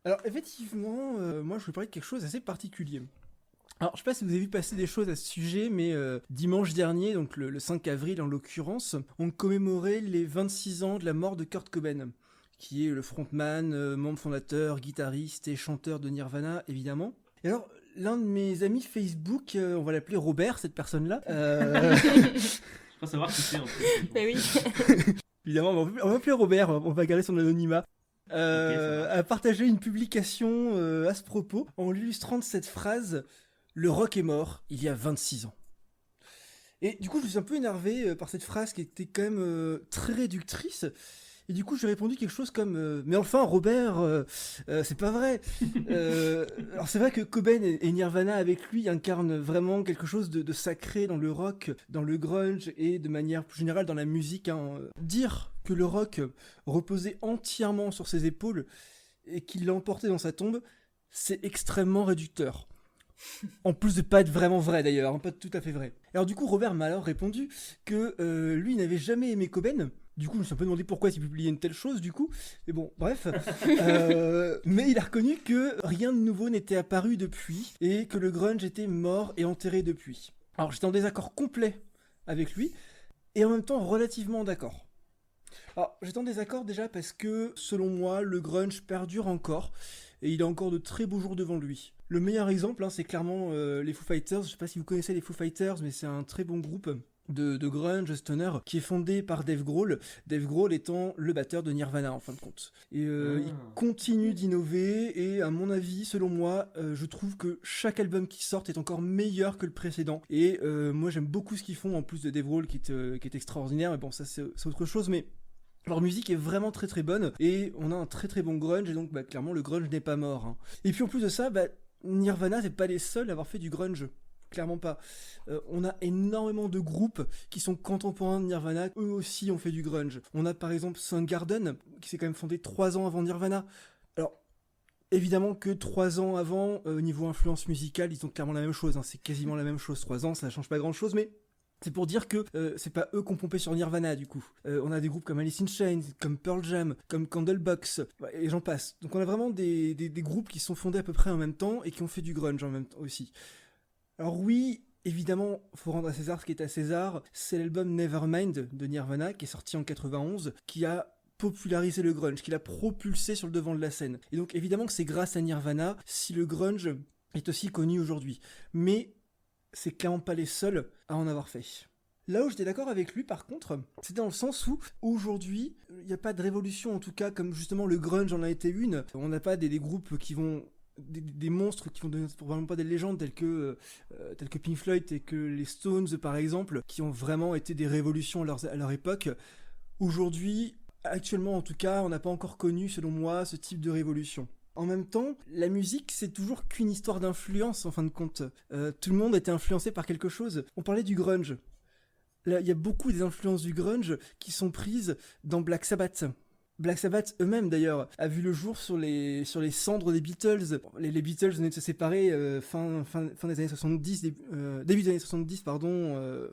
Alors effectivement, moi je vais parler de quelque chose d'assez particulier. Alors je sais pas si vous avez vu passer des choses à ce sujet, mais dimanche dernier, donc le 5 avril en l'occurrence, on commémorait les 26 ans de la mort de Kurt Cobain, qui est le frontman, membre fondateur, guitariste et chanteur de Nirvana évidemment. Et alors l'un de mes amis Facebook, on va l'appeler Robert, cette personne-là, Je crois savoir qui c'est en plus. Bah oui. évidemment on va appeler Robert, on va garder son anonymat. Ok, ça marche. A partagé une publication à ce propos en illustrant de cette phrase: le rock est mort il y a 26 ans. Et du coup, je me suis un peu énervé par cette phrase qui était quand même très réductrice. Et du coup, j'ai répondu quelque chose comme mais enfin, Robert, c'est pas vrai. Alors, c'est vrai que Cobain et Nirvana, avec lui, incarnent vraiment quelque chose de sacré dans le rock, dans le grunge et de manière plus générale dans la musique. Hein. Dire que le rock reposait entièrement sur ses épaules et qu'il l'emportait dans sa tombe, c'est extrêmement réducteur. En plus de pas être vraiment vrai d'ailleurs, hein, pas tout à fait vrai. Alors du coup, Robert m'a alors répondu que lui n'avait jamais aimé Cobain. Du coup, je me suis un peu demandé pourquoi il publiait une telle chose, du coup. Mais bon, bref. Mais il a reconnu que rien de nouveau n'était apparu depuis et que le grunge était mort et enterré depuis. Alors j'étais en désaccord complet avec lui et en même temps relativement d'accord. Alors j'étais en désaccord déjà parce que, selon moi, le grunge perdure encore et il a encore de très beaux jours devant lui. Le meilleur exemple, hein, c'est clairement les Foo Fighters. Je sais pas si vous connaissez les Foo Fighters, mais c'est un très bon groupe de grunge, stoner, qui est fondé par Dave Grohl. Dave Grohl étant le batteur de Nirvana, en fin de compte. Et il continue d'innover, et à mon avis, selon moi, je trouve que chaque album qui sort est encore meilleur que le précédent. Et moi, j'aime beaucoup ce qu'ils font, en plus de Dave Grohl, qui est extraordinaire. Mais bon, ça, c'est autre chose, mais leur musique est vraiment très très bonne, et on a un très très bon grunge, et donc clairement, le grunge n'est pas mort. Hein. Et puis en plus de ça, Nirvana, c'est pas les seuls à avoir fait du grunge. Clairement pas. On a énormément de groupes qui sont contemporains de Nirvana, eux aussi ont fait du grunge. On a par exemple Soundgarden, qui s'est quand même fondé 3 ans avant Nirvana. Alors, évidemment que 3 ans avant, niveau influence musicale, ils ont clairement la même chose, hein. C'est quasiment la même chose. 3 ans, ça change pas grand chose, mais c'est pour dire que c'est pas eux qu'on pompé sur Nirvana, du coup. On a des groupes comme Alice in Chains, comme Pearl Jam, comme Candlebox, et j'en passe. Donc on a vraiment des groupes qui sont fondés à peu près en même temps et qui ont fait du grunge en même temps aussi. Alors oui, évidemment, faut rendre à César ce qui est à César. C'est l'album Nevermind de Nirvana, qui est sorti en 91, qui a popularisé le grunge, qui l'a propulsé sur le devant de la scène. Et donc évidemment que c'est grâce à Nirvana si le grunge est aussi connu aujourd'hui. Mais c'est clairement pas les seuls à en avoir fait. Là où j'étais d'accord avec lui, par contre, c'est dans le sens où, aujourd'hui, il n'y a pas de révolution, en tout cas, comme justement le grunge en a été une. On n'a pas des groupes qui vont... Des monstres qui vont devenir probablement pas des légendes telles que Pink Floyd et que les Stones, par exemple, qui ont vraiment été des révolutions à leur époque. Aujourd'hui, actuellement en tout cas, on n'a pas encore connu, selon moi, ce type de révolution. En même temps, la musique, c'est toujours qu'une histoire d'influence, en fin de compte. Tout le monde a été influencé par quelque chose. On parlait du grunge. Là, il y a beaucoup des influences du grunge qui sont prises dans Black Sabbath. Black Sabbath eux-mêmes, d'ailleurs, a vu le jour sur les cendres des Beatles. Les Beatles venaient de se séparer fin des années 70, début des années 70,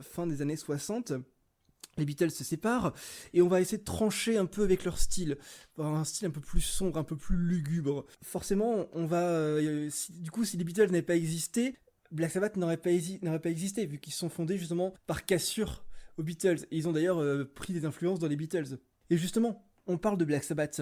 fin des années 60. Les Beatles se séparent, et on va essayer de trancher un peu avec leur style, un style un peu plus sombre, un peu plus lugubre. Forcément, on va... du coup, si les Beatles n'avaient pas existé, Black Sabbath n'aurait pas existé, vu qu'ils sont fondés justement par cassure aux Beatles. Et ils ont d'ailleurs pris des influences dans les Beatles. Et justement, on parle de Black Sabbath.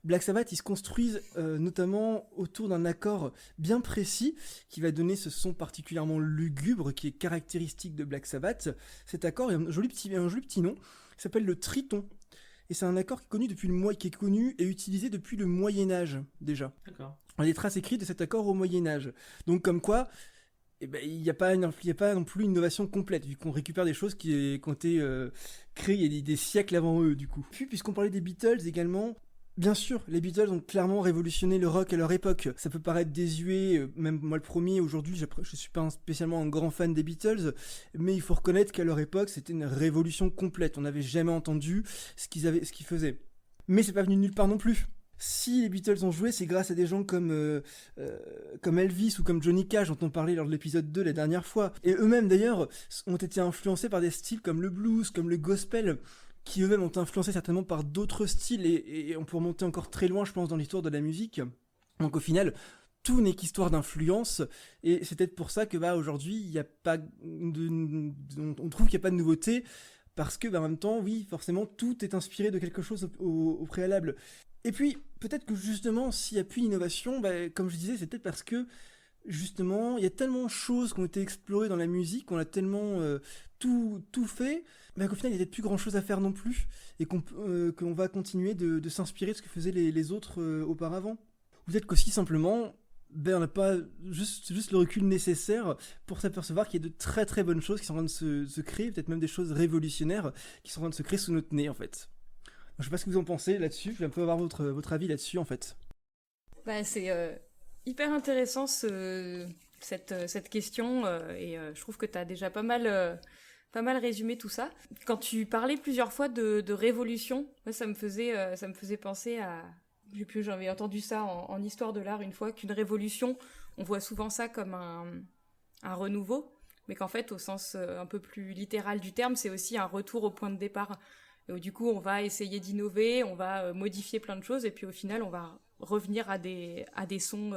Black Sabbath, ils se construisent notamment autour d'un accord bien précis qui va donner ce son particulièrement lugubre qui est caractéristique de Black Sabbath. Cet accord a un joli petit nom, il s'appelle le triton. Et c'est un accord qui est connu et utilisé depuis le Moyen-Âge déjà. D'accord. On a des traces écrites de cet accord au Moyen-Âge. Donc comme quoi, il n'y a pas non plus une innovation complète, vu qu'on récupère des choses qui ont été créées il y a des siècles avant eux, du coup. Puis, puisqu'on parlait des Beatles également, bien sûr, les Beatles ont clairement révolutionné le rock à leur époque. Ça peut paraître désuet, même moi le premier, aujourd'hui, je suis pas spécialement un grand fan des Beatles, mais il faut reconnaître qu'à leur époque, c'était une révolution complète. On n'avait jamais entendu ce qu'ils faisaient. Mais c'est pas venu de nulle part non plus. Si les Beatles ont joué, c'est grâce à des gens comme Elvis ou comme Johnny Cash, dont on parlait lors de l'épisode 2 la dernière fois. Et eux-mêmes, d'ailleurs, ont été influencés par des styles comme le blues, comme le gospel, qui eux-mêmes ont influencé certainement par d'autres styles, et on peut remonter encore très loin, je pense, dans l'histoire de la musique. Donc au final, tout n'est qu'histoire d'influence, et c'est peut-être pour ça que aujourd'hui, il y a pas on trouve qu'il n'y a pas de nouveauté, parce que en même temps, oui, forcément, tout est inspiré de quelque chose au préalable. Et puis, peut-être que justement, s'il n'y a plus d'innovation, comme je disais, c'est peut-être parce que justement, il y a tellement de choses qui ont été explorées dans la musique, on a tellement tout fait, qu'au final, il n'y a peut-être plus grand-chose à faire non plus, et qu'on va continuer de s'inspirer de ce que faisaient les autres auparavant. Ou peut-être qu'aussi, simplement, on n'a pas juste le recul nécessaire pour s'apercevoir qu'il y a de très très bonnes choses qui sont en train de se créer, peut-être même des choses révolutionnaires qui sont en train de se créer sous notre nez, en fait. Je sais pas ce que vous en pensez là-dessus, je vais un peu avoir votre avis là-dessus, en fait. C'est hyper intéressant cette question, et je trouve que tu as déjà pas mal résumé tout ça. Quand tu parlais plusieurs fois de révolution, moi, ça me faisait penser à... J'avais entendu ça en histoire de l'art une fois, qu'une révolution, on voit souvent ça comme un renouveau, mais qu'en fait, au sens un peu plus littéral du terme, c'est aussi un retour au point de départ. Et où, du coup, on va essayer d'innover, on va modifier plein de choses, et puis au final, on va revenir à des sons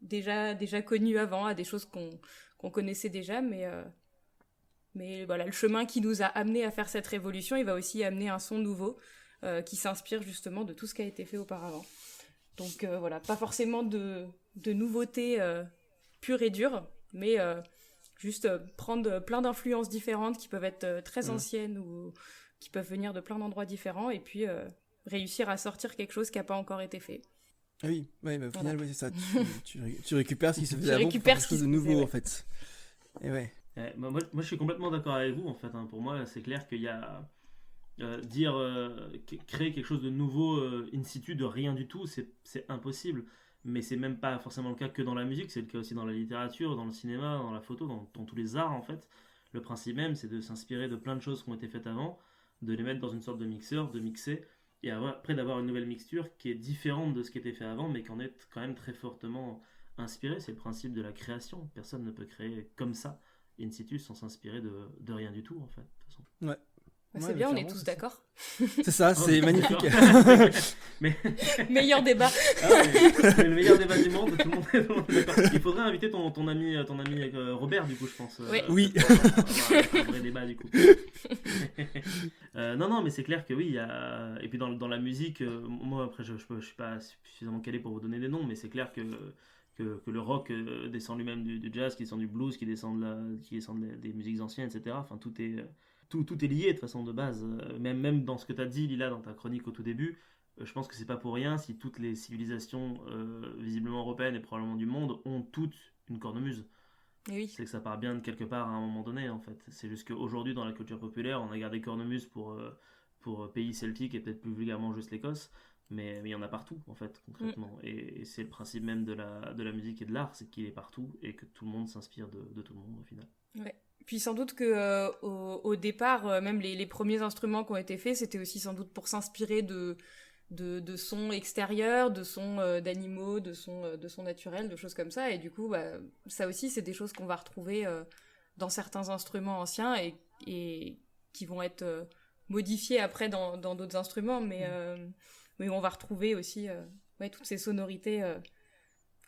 déjà connus avant, à des choses qu'on connaissait déjà, mais voilà, le chemin qui nous a amené à faire cette révolution, il va aussi amener un son nouveau, qui s'inspire justement de tout ce qui a été fait auparavant. Donc voilà, pas forcément de nouveautés pures et dures, mais juste prendre plein d'influences différentes qui peuvent être très anciennes ou qui peuvent venir de plein d'endroits différents, et puis réussir à sortir quelque chose qui n'a pas encore été fait. Ah oui, au final, c'est ça. Tu récupères ce qui se faisait avant pour faire quelque chose de nouveau, en fait. Et ouais. Moi, je suis complètement d'accord avec vous, en fait. Pour moi, c'est clair qu'il y a... créer quelque chose de nouveau in situ de rien du tout, c'est impossible, mais c'est même pas forcément le cas que dans la musique, c'est le cas aussi dans la littérature, dans le cinéma, dans la photo, dans tous les arts, en fait. Le principe même, c'est de s'inspirer de plein de choses qui ont été faites avant, de les mettre dans une sorte de mixeur, de mixer, et après d'avoir une nouvelle mixture qui est différente de ce qui était fait avant, mais qui en est quand même très fortement inspirée. C'est le principe de la création. Personne ne peut créer comme ça in situ sans s'inspirer de rien du tout, en fait, de toute façon. Ouais. C'est bien, on est tous d'accord. C'est ça, c'est magnifique. mais... Meilleur débat. C'est le meilleur débat du monde, tout le monde est d'accord. Il faudrait inviter ton ami Robert, du coup, je pense. Oui. Un vrai débat, du coup. Non, mais c'est clair que oui, il y a... Et puis dans la musique, moi, après, je suis pas suffisamment calé pour vous donner des noms, mais c'est clair que le rock descend lui-même du jazz, qui descend du blues, qui descend des musiques anciennes, etc. Enfin, tout est lié de toute façon de base. Même dans ce que tu as dit, Lila, dans ta chronique au tout début, je pense que c'est pas pour rien si toutes les civilisations visiblement européennes et probablement du monde ont toutes une cornemuse. Oui. C'est que ça part bien de quelque part à un moment donné, en fait. C'est juste qu'aujourd'hui, dans la culture populaire, on a gardé cornemuse pour pays celtiques et peut-être plus vulgairement juste l'Écosse, mais il y en a partout, en fait, concrètement. Et c'est le principe même de la musique et de l'art, c'est qu'il est partout et que tout le monde s'inspire de tout le monde, au final. Ouais. Puis sans doute que au départ, même les premiers instruments qui ont été faits, c'était aussi sans doute pour s'inspirer de sons extérieurs, de sons d'animaux, de sons naturels, de choses comme ça. Et du coup, ça aussi, c'est des choses qu'on va retrouver dans certains instruments anciens et qui vont être modifiés après dans d'autres instruments. Mais on va retrouver aussi toutes ces sonorités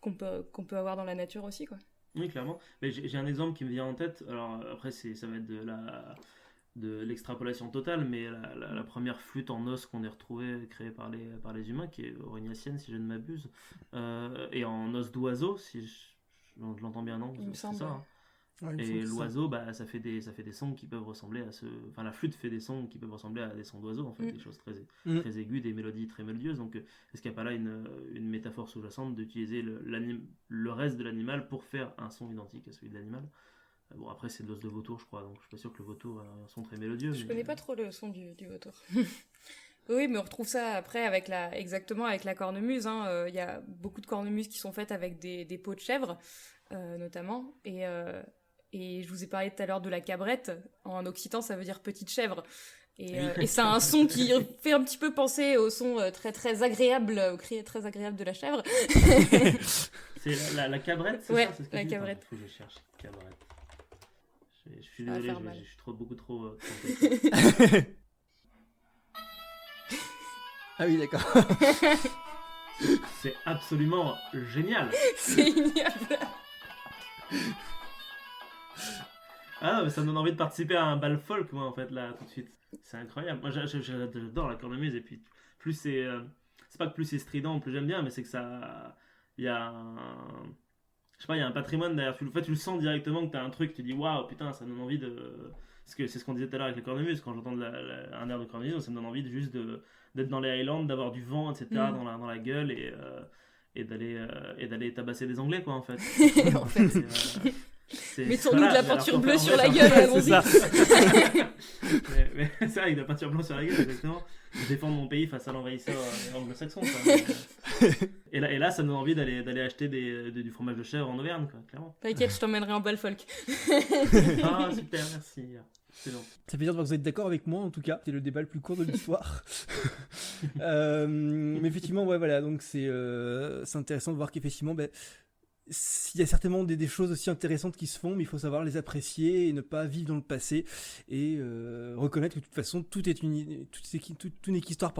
qu'on peut avoir dans la nature aussi, quoi. Oui, clairement. Mais j'ai un exemple qui me vient en tête. Alors après, ça va être de l'extrapolation totale, mais la première flûte en os qu'on ait retrouvée, créée par les humains, qui est aurignacienne, si je ne m'abuse, et en os d'oiseau, si je l'entends bien, non ? Il me semble. Ça, hein. Ouais, et l'oiseau, ça fait des sons qui peuvent ressembler à enfin, la flûte fait des sons qui peuvent ressembler à des sons d'oiseaux, en fait, des choses très aiguës, des mélodies très mélodieuses. Donc, est-ce qu'il n'y a pas là une métaphore sous-jacente d'utiliser le reste de l'animal pour faire un son identique à celui de l'animal ? Bon, après, c'est de l'os de vautour, je crois, donc je suis pas sûr que le vautour a un son très mélodieux. Je connais pas trop le son du vautour. Oui, mais on retrouve ça après exactement avec la cornemuse. Il y a beaucoup de cornemuses qui sont faites avec des peaux de chèvre, notamment. Et je vous ai parlé tout à l'heure de la cabrette. En occitan, ça veut dire petite chèvre. Et ça a un son qui fait un petit peu penser au son très très agréable, au cri très agréable de la chèvre. C'est la cabrette, c'est ouais, ça, c'est ce que la tu dis. cabrette. Attends, faut que je cherche cabrette. Je suis Ça va désolé, faire mal. je suis beaucoup trop. Ah oui, d'accord. C'est absolument génial. C'est ignoble. Ah, mais ça me donne envie de participer à un bal folk, moi, en fait, là, tout de suite. C'est incroyable. Moi, j'adore la cornemuse, et puis, plus c'est pas que plus c'est strident, plus j'aime bien, mais c'est que ça. Il y a un. Je sais pas, il y a un patrimoine derrière. En fait, tu le sens directement que t'as un truc, tu dis waouh, putain, ça me donne envie de. Parce que c'est ce qu'on disait tout à l'heure avec les cornemuses, quand j'entends un air de cornemuse, ça me donne envie d'être dans les Highlands, d'avoir du vent, etc., dans la gueule, et d'aller tabasser des Anglais, quoi, en fait. En fait. Mettons-nous Voilà, de la mais alors, peinture en bleue fait, sur la gueule, allons-y. C'est ça. mais c'est vrai, avec de la peinture blanche sur la gueule, exactement. Je défends mon pays face à l'envahisseur anglo-saxon. Quoi. Et là, ça me donne envie d'aller acheter du fromage de chèvre en Auvergne, quoi, clairement. T'inquiète, je t'emmènerai en bal folk. Ah, super, merci. C'est gentil. Ça fait plaisir de voir que vous êtes d'accord avec moi, en tout cas. C'est le débat le plus court de l'histoire. Mais effectivement, ouais, voilà. Donc c'est intéressant de voir qu'effectivement, il y a certainement des choses aussi intéressantes qui se font, mais il faut savoir les apprécier et ne pas vivre dans le passé et reconnaître que de toute façon tout n'est qu'histoire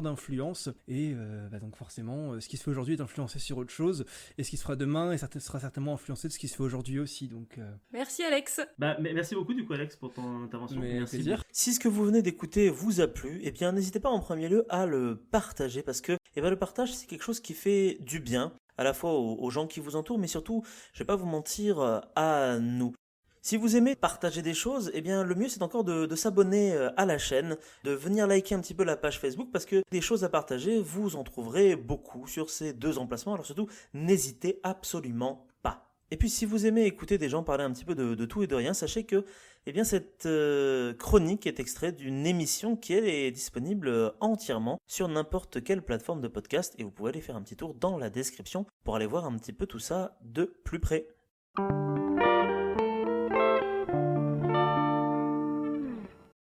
d'influence et donc forcément ce qui se fait aujourd'hui est influencé sur autre chose et ce qui se fera demain sera certainement influencé de ce qui se fait aujourd'hui aussi. Donc Merci Alex. Merci beaucoup du coup Alex pour ton intervention. Merci. Plaisir. Si ce que vous venez d'écouter vous a plu, eh bien n'hésitez pas en premier lieu à le partager parce que le partage c'est quelque chose qui fait du bien à la fois aux gens qui vous entourent, mais surtout, je vais pas vous mentir, à nous. Si vous aimez partager des choses, eh bien le mieux c'est encore de s'abonner à la chaîne, de venir liker un petit peu la page Facebook parce que des choses à partager, vous en trouverez beaucoup sur ces 2 emplacements. Alors surtout, n'hésitez absolument pas. Et puis si vous aimez écouter des gens parler un petit peu de tout et de rien, sachez que cette chronique est extraite d'une émission qui elle est disponible entièrement sur n'importe quelle plateforme de podcast et vous pouvez aller faire un petit tour dans la description pour aller voir un petit peu tout ça de plus près.